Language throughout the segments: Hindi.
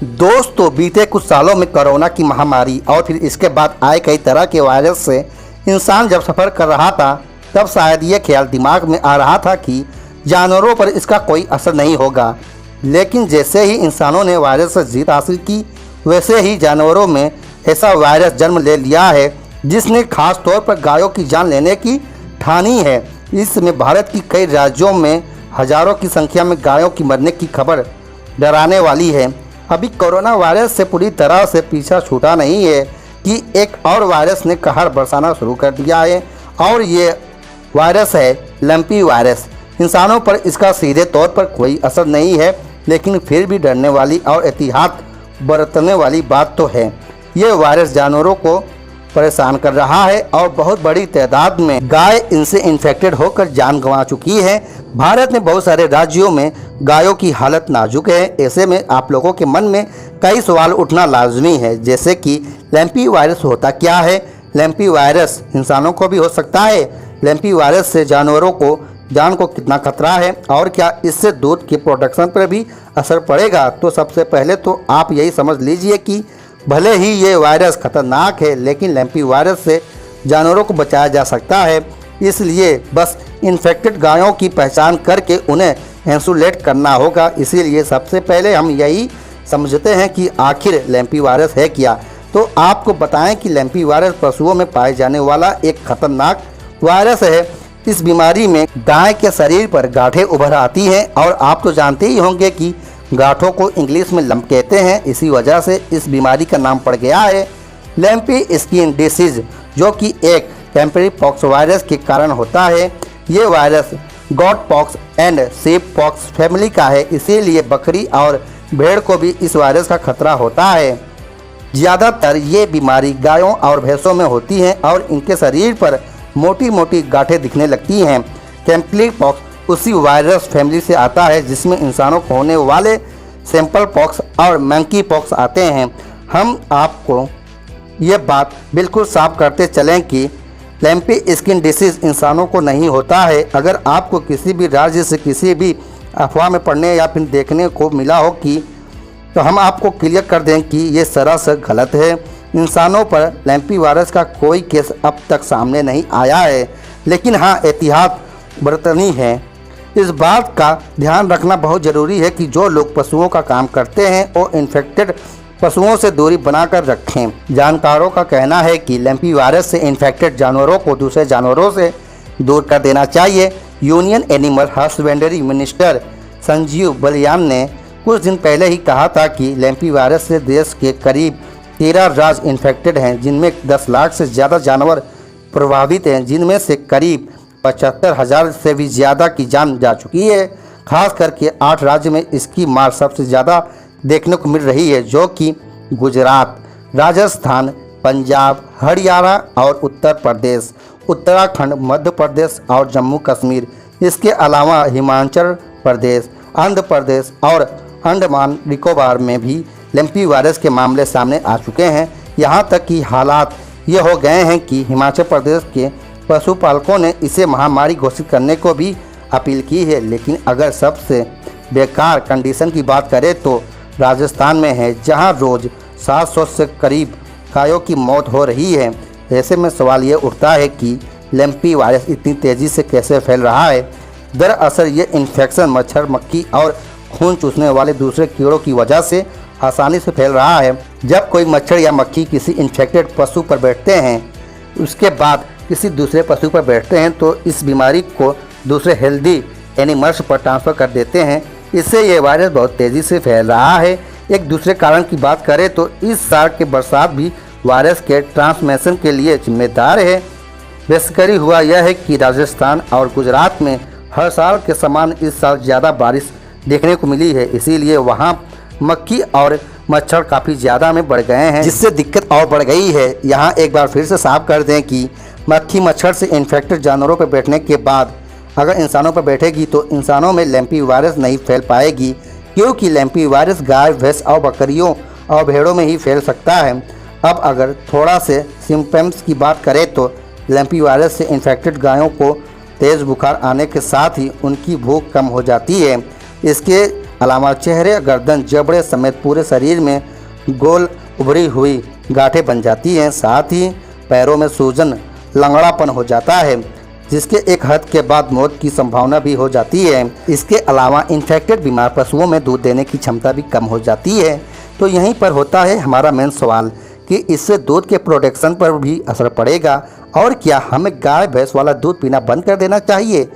दोस्तों, बीते कुछ सालों में कोरोना की महामारी और फिर इसके बाद आए कई तरह के वायरस से इंसान जब सफ़र कर रहा था तब शायद ये ख्याल दिमाग में आ रहा था कि जानवरों पर इसका कोई असर नहीं होगा। लेकिन जैसे ही इंसानों ने वायरस से जीत हासिल की, वैसे ही जानवरों में ऐसा वायरस जन्म ले लिया है जिसने खास तौर पर गायों की जान लेने की ठानी है। इसमें भारत की कई राज्यों में हजारों की संख्या में गायों की मरने की खबर डराने वाली है। अभी कोरोना वायरस से पूरी तरह से पीछा छूटा नहीं है कि एक और वायरस ने कहर बरसाना शुरू कर दिया है और ये वायरस है लंपी वायरस। इंसानों पर इसका सीधे तौर पर कोई असर नहीं है, लेकिन फिर भी डरने वाली और एहतियात बरतने वाली बात तो है। ये वायरस जानवरों को परेशान कर रहा है और बहुत बड़ी तादाद में गाय इनसे इन्फेक्टेड होकर जान गंवा चुकी है। भारत में बहुत सारे राज्यों में गायों की हालत नाजुक है। ऐसे में आप लोगों के मन में कई सवाल उठना लाजमी है, जैसे कि लंपी वायरस होता क्या है, लंपी वायरस इंसानों को भी हो सकता है, लंपी वायरस से जानवरों को जान को कितना खतरा है और क्या इससे दूध के प्रोडक्शन पर भी असर पड़ेगा। तो सबसे पहले तो आप यही समझ लीजिए कि भले ही ये वायरस खतरनाक है, लेकिन लंपी वायरस से जानवरों को बचाया जा सकता है। इसलिए बस इन्फेक्टेड गायों की पहचान करके उन्हें इंसुलेट करना होगा। इसीलिए सबसे पहले हम यही समझते हैं कि आखिर लंपी वायरस है क्या। तो आपको बताएं कि लंपी वायरस पशुओं में पाए जाने वाला एक खतरनाक वायरस है। इस बीमारी में गाय के शरीर पर गांठें उभर आती हैं और आप तो जानते ही होंगे कि गांठों को इंग्लिश में लंप कहते हैं। इसी वजह से इस बीमारी का नाम पड़ गया है लंपी स्किन डिसीज, जो कि एक टेम्परेरी पॉक्स वायरस के कारण होता है। ये virus got pox and sheep pox family का है, इसीलिए बकरी और भेड़ को भी इस वायरस का खतरा होता है। ज़्यादातर ये बीमारी गायों और भैंसों में होती है और इनके शरीर पर मोटी मोटी गांठें दिखने लगती हैं। टेम्परेरी पॉक्स उसी वायरस फैमिली से आता है जिसमें इंसानों को होने वाले सैंपल पॉक्स और मंकी पॉक्स आते हैं। हम आपको ये बात बिल्कुल साफ करते चलें कि लंपी स्किन डिसीज़ इंसानों को नहीं होता है। अगर आपको किसी भी राज्य से किसी भी अफवाह में पढ़ने या फिर देखने को मिला हो कि तो हम आपको क्लियर कर दें कि ये सरासर गलत है। इंसानों पर लंपी वायरस का कोई केस अब तक सामने नहीं आया है, लेकिन हाँ एहतियात बरतनी है। इस बात का ध्यान रखना बहुत ज़रूरी है कि जो लोग पशुओं का काम करते हैं वो इन्फेक्टेड पशुओं से दूरी बनाकर रखें। जानकारों का कहना है कि लंपी वायरस से इन्फेक्टेड जानवरों को दूसरे जानवरों से दूर कर देना चाहिए। Union animal husbandry minister Sanjeev Balyan ने कुछ दिन पहले ही कहा था कि लंपी वायरस से देश के करीब 13 राज्य इन्फेक्टेड हैं, जिनमें 10 लाख से ज़्यादा जानवर प्रभावित हैं, जिनमें से करीब 75,000 से भी ज़्यादा की जान जा चुकी है। खास करके 8 राज्य में इसकी मार सबसे ज़्यादा देखने को मिल रही है, जो कि गुजरात, राजस्थान, पंजाब, हरियाणा और उत्तर प्रदेश, उत्तराखंड, मध्य प्रदेश और जम्मू कश्मीर। इसके अलावा हिमाचल प्रदेश, आंध्र प्रदेश और अंडमान निकोबार में भी लंपी वायरस के मामले सामने आ चुके हैं। यहाँ तक कि हालात ये हो गए हैं कि हिमाचल प्रदेश के पशुपालकों ने इसे महामारी घोषित करने को भी अपील की है। लेकिन अगर सबसे बेकार कंडीशन की बात करें तो राजस्थान में है, जहां रोज़ 700 से करीब गायों की मौत हो रही है। ऐसे में सवाल ये उठता है कि लंपी वायरस इतनी तेज़ी से कैसे फैल रहा है। दरअसल ये इन्फेक्शन मच्छर, मक्खी और खून चूसने वाले दूसरे कीड़ों की वजह से आसानी से फैल रहा है। जब कोई मच्छर या मक्खी किसी इन्फेक्टेड पशु पर बैठते हैं, उसके बाद किसी दूसरे पशु पर बैठते हैं, तो इस बीमारी को दूसरे हेल्दी एनिमल्स पर ट्रांसफ़र कर देते हैं। इससे ये वायरस बहुत तेज़ी से फैल रहा है। एक दूसरे कारण की बात करें तो इस साल के बरसात भी वायरस के ट्रांसमिशन के लिए जिम्मेदार है। बेसकरी हुआ यह है कि राजस्थान और गुजरात में हर साल के समान इस साल ज़्यादा बारिश देखने को मिली है, इसीलिए वहाँ मक्खी और मच्छर काफ़ी ज़्यादा में बढ़ गए हैं, जिससे दिक्कत और बढ़ गई है। यहाँ एक बार फिर से साफ कर दें कि मक्खी मच्छर से इन्फेक्टेड जानवरों पर बैठने के बाद अगर इंसानों पर बैठेगी तो इंसानों में लंपी वायरस नहीं फैल पाएगी, क्योंकि लंपी वायरस गाय, भैंस और बकरियों और भेड़ों में ही फैल सकता है। अब अगर थोड़ा से सिम्पटम्स की बात करें तो लंपी वायरस से इन्फेक्टेड गायों को तेज़ बुखार आने के साथ ही उनकी भूख कम हो जाती है। इसके अलावा चेहरे, गर्दन, जबड़े समेत पूरे शरीर में गोल उभरी हुई गांठें बन जाती हैं। साथ ही पैरों में सूजन, लंगड़ापन हो जाता है, जिसके एक हद के बाद मौत की संभावना भी हो जाती है। इसके अलावा इन्फेक्टेड बीमार पशुओं में दूध देने की क्षमता भी कम हो जाती है। तो यहीं पर होता है हमारा मेन सवाल कि इससे दूध के प्रोडक्शन पर भी असर पड़ेगा और क्या हमें गाय भैंस वाला दूध पीना बंद कर देना चाहिए।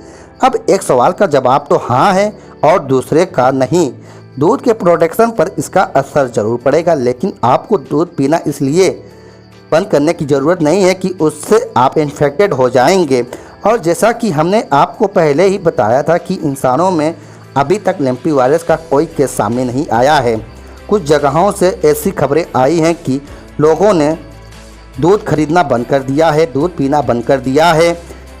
अब एक सवाल का जवाब तो हाँ है और दूसरे का नहीं। दूध के प्रोडक्शन पर इसका असर ज़रूर पड़ेगा, लेकिन आपको दूध पीना इसलिए बंद करने की ज़रूरत नहीं है कि उससे आप इन्फेक्टेड हो जाएंगे। और जैसा कि हमने आपको पहले ही बताया था कि इंसानों में अभी तक लैम्पी वायरस का कोई केस सामने नहीं आया है। कुछ जगहों से ऐसी खबरें आई हैं कि लोगों ने दूध खरीदना बंद कर दिया है, दूध पीना बंद कर दिया है,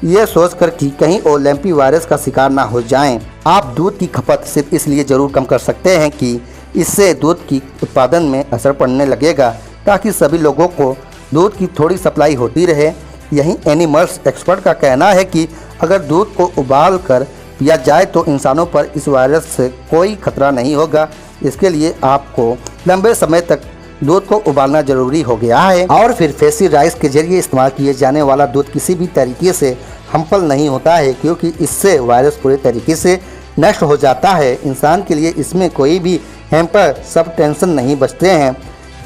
ये सोचकर कि कहीं वो लैम्पी वायरस का शिकार ना हो जाएं। आप दूध की खपत सिर्फ इसलिए ज़रूर कम कर सकते हैं कि इससे दूध की उत्पादन में असर पड़ने लगेगा, ताकि सभी लोगों को दूध की थोड़ी सप्लाई होती रहे। यही एनिमल्स एक्सपर्ट का कहना है कि अगर दूध को उबाल कर पिया जाए तो इंसानों पर इस वायरस से कोई खतरा नहीं होगा। इसके लिए आपको लंबे समय तक दूध को उबालना जरूरी हो गया है। और फिर फेसी राइस के जरिए इस्तेमाल किए जाने वाला दूध किसी भी तरीके से हार्मफुल नहीं होता है, क्योंकि इससे वायरस पूरे तरीके से नष्ट हो जाता है। इंसान के लिए इसमें कोई भी हैम्पर सब्सटेंशन नहीं बचते हैं,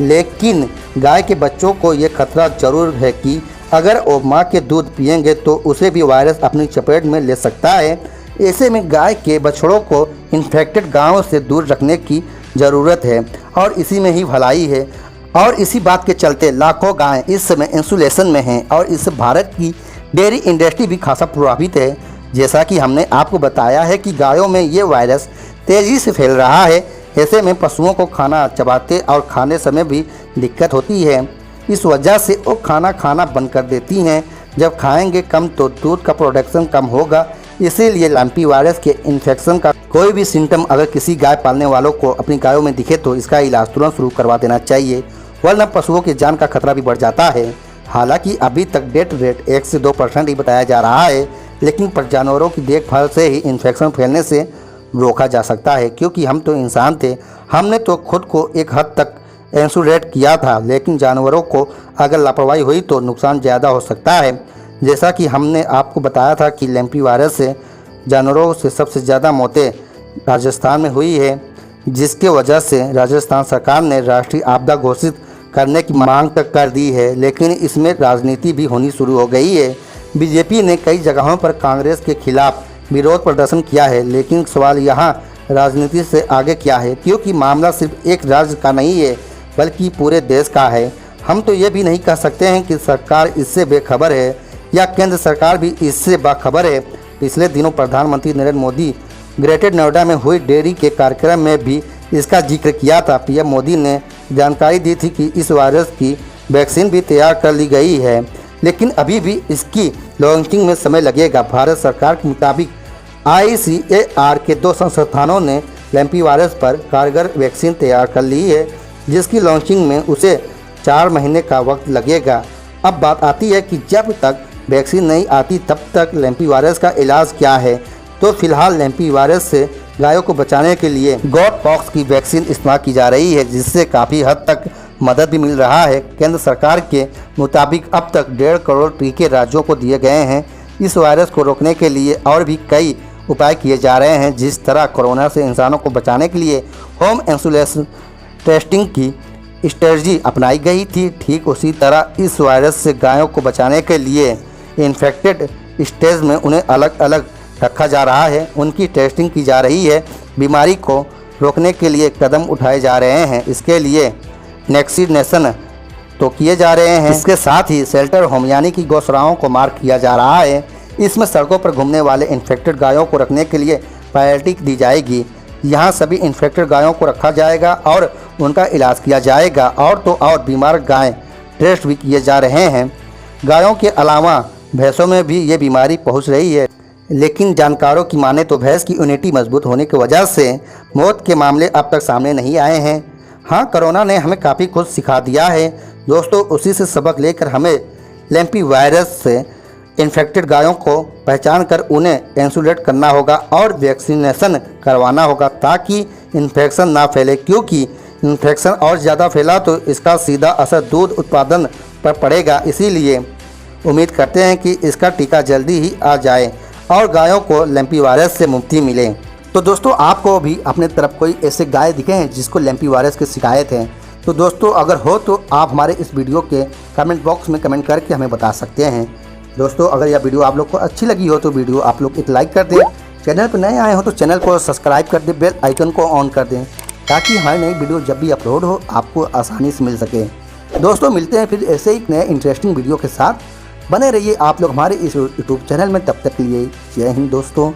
लेकिन गाय के बच्चों को ये खतरा जरूर है कि अगर वो माँ के दूध पिएंगे तो उसे भी वायरस अपनी चपेट में ले सकता है। ऐसे में गाय के बछड़ों को इन्फेक्टेड गायों से दूर रखने की ज़रूरत है और इसी में ही भलाई है। और इसी बात के चलते लाखों गायें इस समय इंसुलेशन में हैं और इससे भारत की डेयरी इंडस्ट्री भी खासा प्रभावित है। जैसा कि हमने आपको बताया है कि गायों में ये वायरस तेज़ी से फैल रहा है। ऐसे में पशुओं को खाना चबाते और खाने समय भी दिक्कत होती है। इस वजह से वो खाना खाना बंद कर देती हैं। जब खाएंगे कम तो दूध का प्रोडक्शन कम होगा। इसीलिए लैम्पी वायरस के इन्फेक्शन का कोई भी सिम्टम अगर किसी गाय पालने वालों को अपनी गायों में दिखे तो इसका इलाज तुरंत शुरू करवा देना चाहिए, वरना पशुओं की जान का खतरा भी बढ़ जाता है। हालांकि अभी तक डेथ रेट 1 से 2% ही बताया जा रहा है, लेकिन पर जानवरों की देखभाल से ही इन्फेक्शन फैलने से रोका जा सकता है, क्योंकि हम तो इंसान थे, हमने तो खुद को एक हद तक इंसुलेट किया था, लेकिन जानवरों को अगर लापरवाही हुई तो नुकसान ज़्यादा हो सकता है। जैसा कि हमने आपको बताया था कि लैम्पी वायरस से जानवरों से सबसे ज़्यादा मौतें राजस्थान में हुई है, जिसके वजह से राजस्थान सरकार ने राष्ट्रीय आपदा घोषित करने की मांग तक कर दी है, लेकिन इसमें राजनीति भी होनी शुरू हो गई है। बीजेपी ने कई जगहों पर कांग्रेस के खिलाफ विरोध प्रदर्शन किया है, लेकिन सवाल यहाँ राजनीति से आगे क्या है, क्योंकि मामला सिर्फ एक राज्य का नहीं है बल्कि पूरे देश का है। हम तो ये भी नहीं कह सकते हैं कि सरकार इससे बेखबर है या केंद्र सरकार भी इससे बाखबर है। पिछले दिनों प्रधानमंत्री नरेंद्र मोदी ग्रेटर नोएडा में हुई डेयरी के कार्यक्रम में भी इसका जिक्र किया था। पीएम मोदी ने जानकारी दी थी कि इस वायरस की वैक्सीन भी तैयार कर ली गई है, लेकिन अभी भी इसकी लॉन्चिंग में समय लगेगा। भारत सरकार के मुताबिक ICAR के 2 संस्थानों ने लैम्पी वायरस पर कारगर वैक्सीन तैयार कर ली है, जिसकी लॉन्चिंग में उसे 4 महीने का वक्त लगेगा। अब बात आती है कि जब तक वैक्सीन नहीं आती तब तक लैम्पी वायरस का इलाज क्या है। तो फिलहाल लैम्पी वायरस से गायों को बचाने के लिए गॉट पॉक्स की वैक्सीन इस्तेमाल की जा रही है, जिससे काफ़ी हद तक मदद भी मिल रहा है। केंद्र सरकार के मुताबिक अब तक 1.5 करोड़ टीके राज्यों को दिए गए हैं। इस वायरस को रोकने के लिए और भी कई उपाय किए जा रहे हैं। जिस तरह कोरोना से इंसानों को बचाने के लिए होम इंसुलेशन टेस्टिंग की स्ट्रेटजी अपनाई गई थी, ठीक उसी तरह इस वायरस से गायों को बचाने के लिए इन्फेक्टेड स्टेज में उन्हें अलग अलग रखा जा रहा है, उनकी टेस्टिंग की जा रही है। बीमारी को रोकने के लिए कदम उठाए जा रहे हैं। इसके लिए वैक्सीनेशन तो किए जा रहे हैं, इसके साथ ही शेल्टर होम यानी कि गौशालाओं को मार्क किया जा रहा है। इसमें सड़कों पर घूमने वाले इन्फेक्टेड गायों को रखने के लिए प्रायोरिटी दी जाएगी। यहाँ सभी इन्फेक्टेड गायों को रखा जाएगा और उनका इलाज किया जाएगा। और तो और बीमार गाय टेस्ट भी किए जा रहे हैं। गायों के अलावा भैंसों में भी ये बीमारी पहुँच रही है, लेकिन जानकारों की माने तो भैंस की इम्यूनिटी मजबूत होने की वजह से मौत के मामले अब तक सामने नहीं आए हैं। हाँ, कोरोना ने हमें काफ़ी कुछ सिखा दिया है दोस्तों। उसी से सबक लेकर हमें लैम्पी वायरस से इन्फेक्टेड गायों को पहचान कर उन्हें इंसुलेट करना होगा और वैक्सीनेशन करवाना होगा, ताकि इन्फेक्शन ना फैले, क्योंकि इन्फेक्शन और ज़्यादा फैला तो इसका सीधा असर दूध उत्पादन पर पड़ेगा। इसीलिए उम्मीद करते हैं कि इसका टीका जल्दी ही आ जाए और गायों को लैम्पीवायरस से मुक्ति मिले। तो दोस्तों, आपको भी अपने तरफ कोई ऐसे गाय दिखे हैं जिसको लैम्पीवायरस की शिकायत है? तो दोस्तों, अगर हो तो आप हमारे इस वीडियो के कमेंट बॉक्स में कमेंट करके हमें बता सकते हैं। दोस्तों, अगर यह वीडियो आप लोग को अच्छी लगी हो तो वीडियो आप लोग एक लाइक कर दें। चैनल पर नए आए हो तो चैनल को सब्सक्राइब कर दें, बेल आइकन को ऑन कर दें, ताकि हमारी नई वीडियो जब भी अपलोड हो आपको आसानी से मिल सके। दोस्तों, मिलते हैं फिर ऐसे ही नए इंटरेस्टिंग वीडियो के साथ। बने रहिए आप लोग हमारे इस यूट्यूब चैनल में। तब तक के लिए जय हिंद दोस्तों।